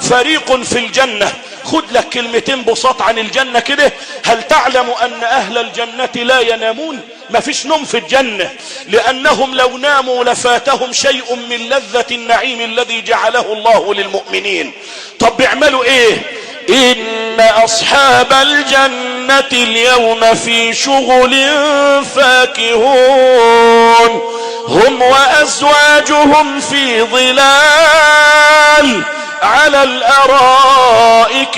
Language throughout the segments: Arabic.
فريق في الجنة. خد لك كلمتين بساط عن الجنة كده. هل تعلم ان اهل الجنة لا ينامون؟ ما فيش نوم في الجنة، لانهم لو ناموا لفاتهم شيء من لذة النعيم الذي جعله الله للمؤمنين. طب بيعملوا ايه؟ ان اصحاب الجنة اليوم في شغل فاكهون هم وازواجهم في ظلال على الارائك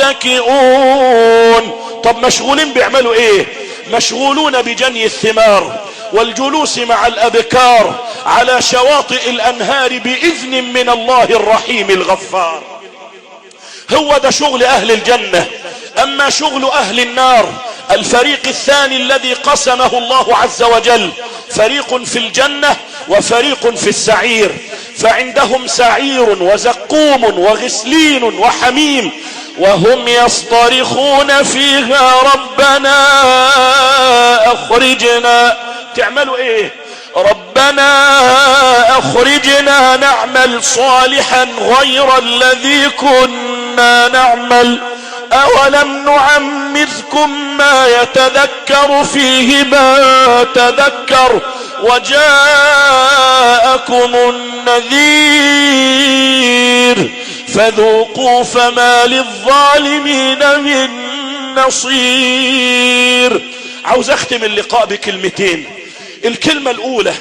متكئون. طب مشغولين بيعملوا ايه؟ مشغولون بجني الثمار والجلوس مع الابكار على شواطئ الانهار باذن من الله الرحيم الغفار. هو ده شغل اهل الجنة. اما شغل اهل النار الفريق الثاني الذي قسمه الله عز وجل، فريق في الجنة وفريق في السعير. فعندهم سعير وزقوم وغسلين وحميم وهم يصطرخون فيها ربنا اخرجنا. تعملوا ايه؟ ربنا اخرجنا نعمل صالحا غير الذي كنا نعمل اولم نعمركم ما يتذكر فيه ما تذكر وجاءكم النذير فذوقوا فما للظالمين من نصير. عاوز اختم اللقاء بكلمتين. الكلمة الاولى: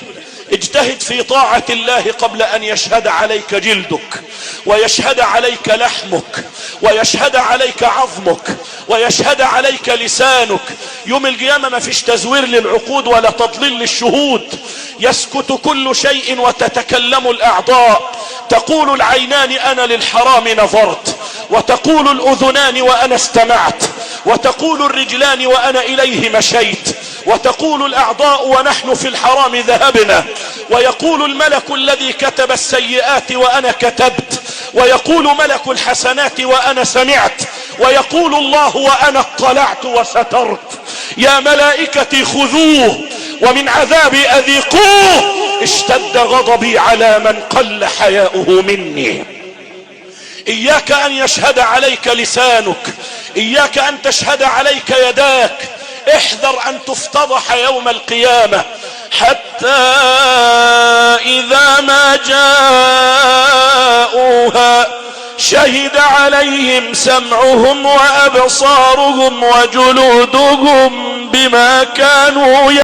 اجتهد في طاعة الله قبل ان يشهد عليك جلدك ويشهد عليك لحمك ويشهد عليك عظمك ويشهد عليك لسانك. يوم القيامة ما فيش تزوير للعقود ولا تضليل للشهود. يسكت كل شيء وتتكلم الاعضاء. تقول العينان انا للحرام نظرت، وتقول الاذنان وانا استمعت، وتقول الرجلان وانا اليه مشيت، وتقول الاعضاء ونحن في الحرام ذهبنا، ويقول الملك الذي كتب السيئات وانا كتبت، ويقول ملك الحسنات وانا سمعت، ويقول الله وانا اطلعت وسترت. يا ملائكتي خذوه ومن عذابي اذيقوه اشتد غضبي على من قل حياؤه مني. اياك ان يشهد عليك لسانك، اياك ان تشهد عليك يداك. احذر ان تفتضح يوم القيامة. حتى اذا ما جاءوها شهد عليهم سمعهم وابصارهم وجلودهم بما كانوا